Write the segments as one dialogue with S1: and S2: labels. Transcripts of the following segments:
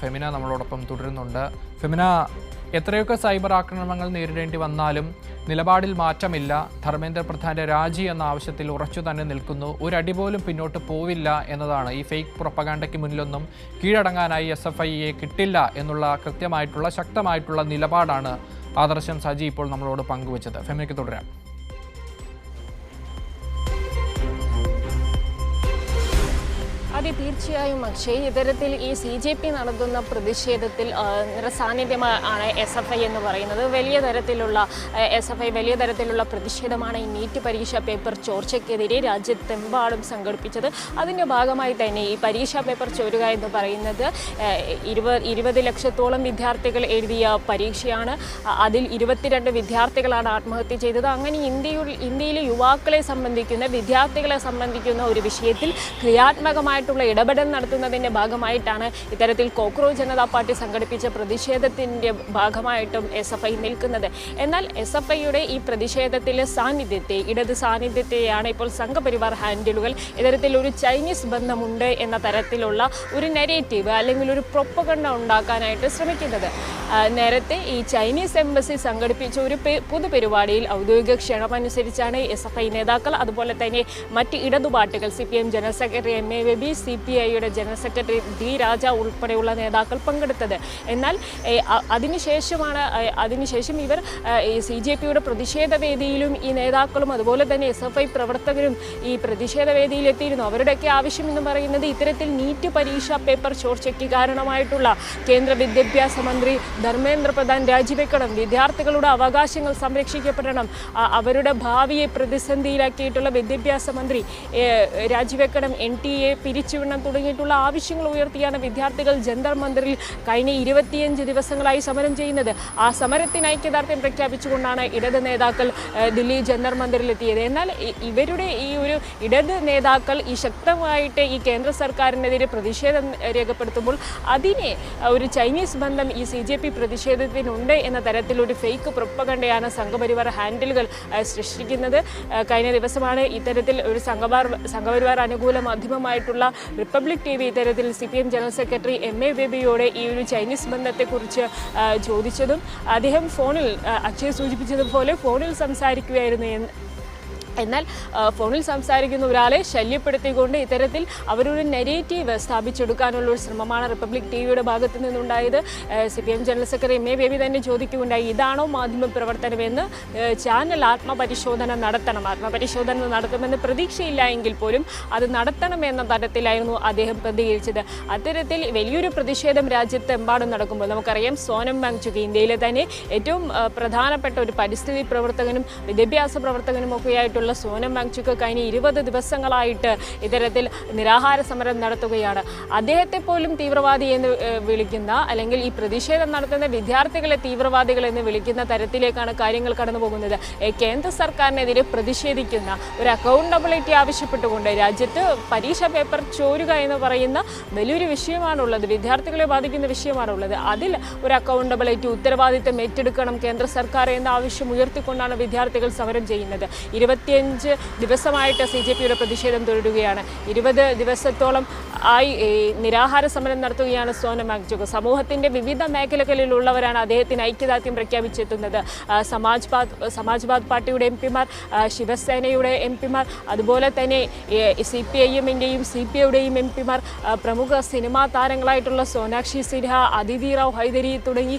S1: ഫെമിന നമ്മളോടൊപ്പം തുടരുന്നുണ്ട്. ഫെമിന, എത്രയൊക്കെ സൈബർ ആക്രമണങ്ങൾ നേരിടേണ്ടി വന്നാലും നിലപാടിൽ മാറ്റമില്ല. ധർമ്മേന്ദ്ര പ്രധാന്റെ രാജി എന്ന ആവശ്യത്തിൽ ഉറച്ചു തന്നെ നിൽക്കുന്നു. ഒരടി പോലും പിന്നോട്ട് പോവില്ല എന്നതാണ്. ഈ ഫേക്ക് പ്രൊപ്പഗാണ്ടയ്ക്ക് മുന്നിലൊന്നും കീഴടങ്ങാനായി SFIയെ കിട്ടില്ല എന്നുള്ള കൃത്യമായിട്ടുള്ള ശക്തമായിട്ടുള്ള നിലപാടാണ് ആദർശം സജി ഇപ്പോൾ നമ്മളോട് പങ്കുവച്ചത്. ഫെമിനയ്ക്ക് തുടരാം.
S2: അതെ, തീർച്ചയായും അക്ഷയ്, ഇത്തരത്തിൽ ഈ CJP നടത്തുന്ന പ്രതിഷേധത്തിൽ നിറസാന്നിധ്യമാണ് SFI എന്ന് പറയുന്നത്. SFI വലിയ തരത്തിലുള്ള പ്രതിഷേധമാണ് ഈ നീറ്റ് പരീക്ഷാ പേപ്പർ ചോർച്ചയ്ക്കെതിരെ രാജ്യത്തെമ്പാടും സംഘടിപ്പിച്ചത്. അതിൻ്റെ ഭാഗമായി തന്നെ ഈ പരീക്ഷാ പേപ്പർ ചോരുക എന്ന് പറയുന്നത് 20 ലക്ഷത്തോളം വിദ്യാർത്ഥികൾ എഴുതിയ പരീക്ഷയാണ്. അതിൽ 22 വിദ്യാർത്ഥികളാണ് ആത്മഹത്യ ചെയ്തത്. അങ്ങനെ ഇന്ത്യയിലെ യുവാക്കളെ സംബന്ധിക്കുന്ന, വിദ്യാർത്ഥികളെ സംബന്ധിക്കുന്ന ഒരു വിഷയത്തിൽ ക്രിയാത്മകമായിട്ടുള്ള ഇടപെടൽ നടത്തുന്നതിൻ്റെ ഭാഗമായിട്ടാണ് ഇത്തരത്തിൽ കോക്രോച്ച് ജനതാ പാർട്ടി സംഘടിപ്പിച്ച പ്രതിഷേധത്തിൻ്റെ ഭാഗമായിട്ടും SFI നിൽക്കുന്നത്. എന്നാൽ SFIയുടെ ഈ പ്രതിഷേധത്തിലെ ഇടത് സാന്നിധ്യത്തെയാണ് ഇപ്പോൾ സംഘപരിവാർ ഹാൻഡിലുകൾ ഇത്തരത്തിൽ ഒരു ചൈനീസ് ബന്ധമുണ്ട് എന്ന തരത്തിലുള്ള ഒരു നെഗറ്റീവ് അല്ലെങ്കിൽ ഒരു പ്രൊപ്പഗണ്ട ഉണ്ടാക്കാനായിട്ട് ശ്രമിക്കുന്നത്. നേരത്തെ ഈ ചൈനീസ് എംബസി സംഘടിപ്പിച്ച ഒരു പൊതുപരിപാടിയിൽ ഔദ്യോഗിക ക്ഷണമനുസരിച്ചാണ് SFI നേതാക്കൾ, അതുപോലെ തന്നെ മറ്റ് ഇടതുപാർട്ടികൾ, CPM general secretary MA Baby, CPIയുടെ ജനറൽ സെക്രട്ടറി D രാജ ഉൾപ്പെടെയുള്ള നേതാക്കൾ പങ്കെടുത്തത്. എന്നാൽ അതിനുശേഷം ഇവർ CJPയുടെ പ്രതിഷേധ വേദിയിലും ഈ നേതാക്കളും അതുപോലെ തന്നെ SFI പ്രവർത്തകരും ഈ പ്രതിഷേധ വേദിയിലെത്തിയിരുന്നു. അവരുടെയൊക്കെ ആവശ്യം എന്ന് പറയുന്നത് ഇത്തരത്തിൽ നീറ്റ് പരീക്ഷാ പേപ്പർ ചോർച്ചയ്ക്ക് കാരണമായിട്ടുള്ള കേന്ദ്ര വിദ്യാഭ്യാസ മന്ത്രി ധർമ്മേന്ദ്ര പ്രധാൻ രാജിവെക്കണം, വിദ്യാർത്ഥികളുടെ അവകാശങ്ങൾ സംരക്ഷിക്കപ്പെടണം, അവരുടെ ഭാവിയെ പ്രതിസന്ധിയിലാക്കിയിട്ടുള്ള വിദ്യാഭ്യാസ മന്ത്രി രാജിവെക്കണം, NTA പിരിച്ചുവിടണം തുടങ്ങിയിട്ടുള്ള ആവശ്യങ്ങൾ ഉയർത്തിയാണ് വിദ്യാർത്ഥികൾ ജന്തർ മന്ദിറിൽ കഴിഞ്ഞ 25 ദിവസങ്ങളായി സമരം ചെയ്യുന്നത്. ആ സമരത്തിന് ഐക്യദാർഢ്യം പ്രഖ്യാപിച്ചുകൊണ്ടാണ് ഇടത് നേതാക്കൾ ദില്ലി ജന്തർ മന്ദിറിലെത്തിയത്. എന്നാൽ ഇവരുടെ ഈ ഒരു ഇടത് നേതാക്കൾ ഈ ശക്തമായിട്ട് ഈ കേന്ദ്ര സർക്കാരിനെതിരെ പ്രതിഷേധം രേഖപ്പെടുത്തുമ്പോൾ അതിനെ ഒരു ചൈനീസ് ബന്ധം ഈ CJP പ്രതിഷേധത്തിനുണ്ട് എന്ന തരത്തിലൊരു ഫേക്ക് പ്രൊപ്പഗണ്ടയാണ് സംഘപരിവാർ ഹാൻഡിലുകൾ സൃഷ്ടിക്കുന്നത്. കഴിഞ്ഞ ദിവസമാണ് ഇത്തരത്തിൽ ഒരു സംഘപരിവാർ അനുകൂല മാധ്യമമായിട്ടുള്ള റിപ്പബ്ലിക് TV ഇത്തരത്തിൽ CPM ജനറൽ സെക്രട്ടറി MA ബേബിയോട് ഈ ഒരു ചൈനീസ് ബന്ധത്തെക്കുറിച്ച് ചോദിച്ചതും അദ്ദേഹം അക്ഷയ് സൂചിപ്പിച്ചതുപോലെ ഫോണിൽ സംസാരിക്കുകയായിരുന്നു. എന്നാൽ ഫോണിൽ സംസാരിക്കുന്ന ഒരാളെ ശല്യപ്പെടുത്തിക്കൊണ്ട് ഇത്തരത്തിൽ അവരൊരു നെഗറ്റീവ് സ്ഥാപിച്ചെടുക്കാനുള്ള ഒരു ശ്രമമാണ് റിപ്പബ്ലിക് TVയുടെ ഭാഗത്തു നിന്നുണ്ടായത്. CPM general secretary MA baby തന്നെ ചോദിക്കുകയുണ്ടായി, ഇതാണോ മാധ്യമ പ്രവർത്തനമെന്ന്? ചാനൽ ആത്മപരിശോധന നടത്തുമെന്ന് പ്രതീക്ഷയില്ല എങ്കിൽ പോലും അത് നടത്തണമെന്ന തരത്തിലായിരുന്നു അദ്ദേഹം പ്രതികരിച്ചത്. അത്തരത്തിൽ വലിയൊരു പ്രതിഷേധം രാജ്യത്തെമ്പാടും നടക്കുമ്പോൾ നമുക്കറിയാം, സോനം വാങ്ചുക് ഇന്ത്യയിലെ തന്നെ ഏറ്റവും പ്രധാനപ്പെട്ട ഒരു പരിസ്ഥിതി പ്രവർത്തകനും വിദ്യാഭ്യാസ പ്രവർത്തകനും ഒക്കെയായിട്ടുള്ള സോനം വാങ്ചുക് കഴിഞ്ഞ 20 ദിവസങ്ങളായിട്ട് ഇത്തരത്തിൽ നിരാഹാര സമരം നടത്തുകയാണ്. അദ്ദേഹത്തെ പോലും തീവ്രവാദി എന്ന് വിളിക്കുന്ന, അല്ലെങ്കിൽ ഈ പ്രതിഷേധം നടത്തുന്ന വിദ്യാർത്ഥികളെ തീവ്രവാദികൾ എന്ന് വിളിക്കുന്ന തരത്തിലേക്കാണ് കാര്യങ്ങൾ കടന്നു പോകുന്നത്. കേന്ദ്ര സർക്കാരിനെതിരെ പ്രതിഷേധിക്കുന്ന ഒരു അക്കൗണ്ടബിലിറ്റി ആവശ്യപ്പെട്ടുകൊണ്ട് രാജ്യത്ത് പരീക്ഷാ പേപ്പർ ചോരുക എന്ന് പറയുന്ന വലിയൊരു വിഷയമാണുള്ളത്, വിദ്യാർത്ഥികളെ ബാധിക്കുന്ന വിഷയമാണുള്ളത്. അതിൽ ഒരു അക്കൗണ്ടബിലിറ്റി, ഉത്തരവാദിത്തം ഏറ്റെടുക്കണം കേന്ദ്ര സർക്കാർ എന്ന ആവശ്യം ഉയർത്തിക്കൊണ്ടാണ് വിദ്യാർത്ഥികൾ സമരം ചെയ്യുന്നത്. 25 ദിവസമായിട്ട് CJPയുടെ പ്രതിഷേധം തുടരുകയാണ്. 20 ദിവസത്തോളം ആയി നിരാഹാര സമരം നടത്തുകയാണ് സോനം വാങ്ചുക്. സമൂഹത്തിൻ്റെ വിവിധ മേഖലകളിലുള്ളവരാണ് അദ്ദേഹത്തിന് ഐക്യദാർഢ്യം പ്രഖ്യാപിച്ചെത്തുന്നത്. സമാജ്വാദ് പാർട്ടിയുടെ MP മാർ, ശിവസേനയുടെ MP മാർ, അതുപോലെ തന്നെ CPIഎമ്മിൻ്റെയും CPIയുടെയും MP മാർ, പ്രമുഖ സിനിമാ താരങ്ങളായിട്ടുള്ള സോനാക്ഷി സിൻഹ, അതിഥി റാവ് ഹൈദരി തുടങ്ങി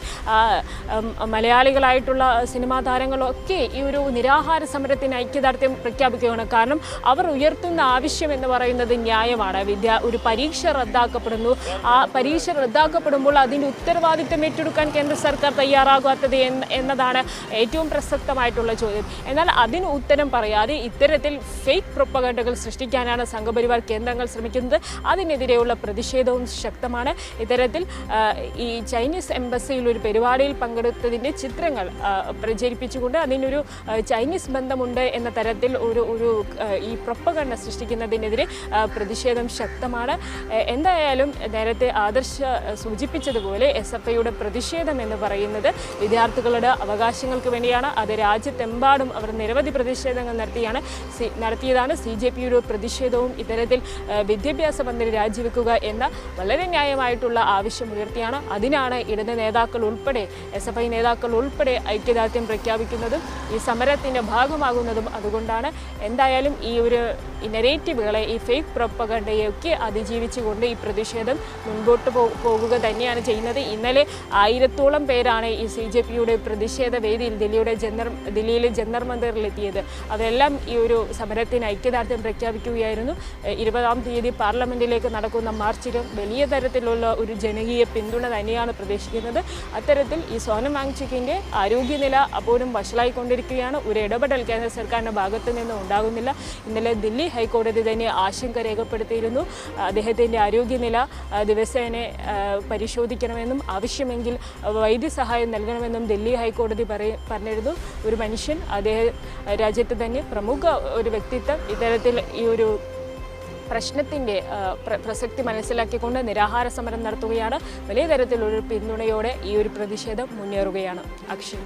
S2: മലയാളികളായിട്ടുള്ള സിനിമാ താരങ്ങളൊക്കെ ഈ ഒരു നിരാഹാര സമരത്തിന് ഐക്യദാർഢ്യം പ്രഖ്യാപിക്കുകയാണ്. കാരണം അവർ ഉയർത്തുന്ന ആവശ്യം എന്ന് പറയുന്നത് ന്യായമാണ്. ഒരു പരീക്ഷ റദ്ദാക്കപ്പെടുന്നു. ആ പരീക്ഷ റദ്ദാക്കപ്പെടുമ്പോൾ അതിൻ്റെ ഉത്തരവാദിത്തം ഏറ്റെടുക്കാൻ കേന്ദ്ര സർക്കാർ തയ്യാറാകാത്തത് എന്നതാണ് ഏറ്റവും പ്രസക്തമായിട്ടുള്ള ചോദ്യം. എന്നാൽ അതിന് ഉത്തരം പറയാതെ ഇത്തരത്തിൽ ഫേക്ക് പ്രൊപ്പഗണ്ടകൾ സൃഷ്ടിക്കാനാണ് സംഘപരിവാർ കേന്ദ്രങ്ങൾ ശ്രമിക്കുന്നത്. അതിനെതിരെയുള്ള പ്രതിഷേധവും ശക്തമാണ്. ഇത്തരത്തിൽ ഈ ചൈനീസ് എംബസിയിൽ ഒരു പരിപാടിയിൽ പങ്കെടുത്തതിൻ്റെ ചിത്രങ്ങൾ പ്രചരിപ്പിച്ചുകൊണ്ട് അതിനൊരു ചൈനീസ് ബന്ധമുണ്ട് എന്ന തരത്തിൽ ഇത്തരത്തിൽ ഒരു ഈ പ്രൊപ്പഗണ്ട സൃഷ്ടിക്കുന്നതിനെതിരെ പ്രതിഷേധം ശക്തമാണ്. എന്തായാലും നേരത്തെ ആദർശ സൂചിപ്പിച്ചതുപോലെ SFIയുടെ പ്രതിഷേധം എന്ന് പറയുന്നത് വിദ്യാർത്ഥികളുടെ അവകാശങ്ങൾക്ക് വേണ്ടിയാണ്. അത് രാജ്യത്തെമ്പാടും അവർ നിരവധി പ്രതിഷേധങ്ങൾ നടത്തിയതാണ്. CJPയുടെ പ്രതിഷേധവും ഇത്തരത്തിൽ വിദ്യാഭ്യാസ മന്ത്രി രാജിവെക്കുക എന്ന വളരെ ന്യായമായിട്ടുള്ള ആവശ്യമുയർത്തിയാണ്. അതിനാണ് ഇടത് നേതാക്കൾ ഉൾപ്പെടെ SFI നേതാക്കൾ ഉൾപ്പെടെ ഐക്യദാർഢ്യം പ്രഖ്യാപിക്കുന്നതും ഈ സമരത്തിൻ്റെ ഭാഗമാകുന്നതും അതുകൊണ്ടാണ്. എന്തായാലും ഈ നെറേറ്റീവുകളെ, ഈ ഫേക്ക് പ്രൊപ്പഗണ്ടയൊക്കെ അതിജീവിച്ചുകൊണ്ട് ഈ പ്രതിഷേധം മുൻപോട്ട് പോകുക തന്നെയാണ് ചെയ്യുന്നത്. ഇന്നലെ 1000-ഓളം പേരാണ് ഈ CJPയുടെ പ്രതിഷേധ വേദിയിൽ ദില്ലിയിലെ ജന്തർ മന്ദിറിലെത്തിയത്. അവരെല്ലാം ഈ സമരത്തിന് ഐക്യദാർഢ്യം പ്രഖ്യാപിക്കുകയായിരുന്നു. 20-ാം തീയതി പാർലമെന്റിലേക്ക് നടക്കുന്ന മാർച്ചിലും വലിയ തരത്തിലുള്ള ഒരു ജനകീയ പിന്തുണ തന്നെയാണ് പ്രതീക്ഷിക്കുന്നത്. അത്തരത്തിൽ ഈ സോനം വാങ്ചുക്കിൻ്റെ ആരോഗ്യനില അപ്പോഴും വഷളായിക്കൊണ്ടിരിക്കുകയാണ്. ഒരു ഇടപെടൽ കേന്ദ്ര സർക്കാരിൻ്റെ ഭാഗത്തു നിന്ന് ഉണ്ടാകുന്നില്ല. ഇന്നലെ ദില്ലി ഹൈക്കോടതി തന്നെ ആശങ്ക രേഖപ്പെടുത്തിയിരുന്നു. അദ്ദേഹത്തിൻ്റെ ആരോഗ്യനില ദിവസേന പരിശോധിക്കണമെന്നും ആവശ്യമെങ്കിൽ വൈദ്യസഹായം നൽകണമെന്നും ദില്ലി ഹൈക്കോടതി പറഞ്ഞിരുന്നു. ഒരു മനുഷ്യൻ, അദ്ദേഹം രാജ്യത്ത് തന്നെ പ്രമുഖ ഒരു വ്യക്തിത്വം ഇത്തരത്തിൽ ഈ പ്രശ്നത്തിൻ്റെ പ്രസക്തി മനസ്സിലാക്കിക്കൊണ്ട് നിരാഹാര സമരം നടത്തുകയാണ്. വലിയ തരത്തിലൊരു പിന്തുണയോടെ ഈ പ്രതിഷേധം മുന്നേറുകയാണ്. അക്ഷയ്.